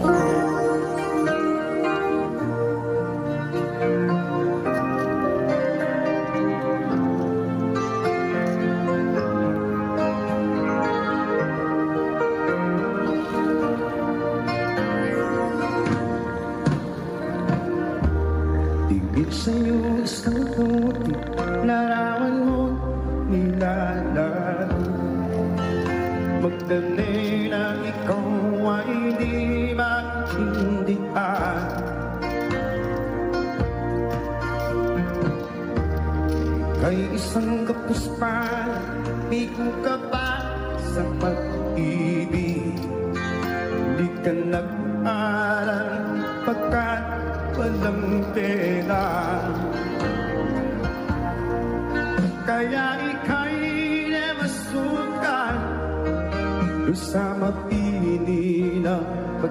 Tigit sa'yo isang puti, larawan mo nilalaro. Magdalay na ikaw ay di maintindihan. Kay isang kapuspan, bigo ka ba sa pag-ibig? Di ka nag-aral pagkat walang pera. Kaya ika'y never sukat sa mapili ng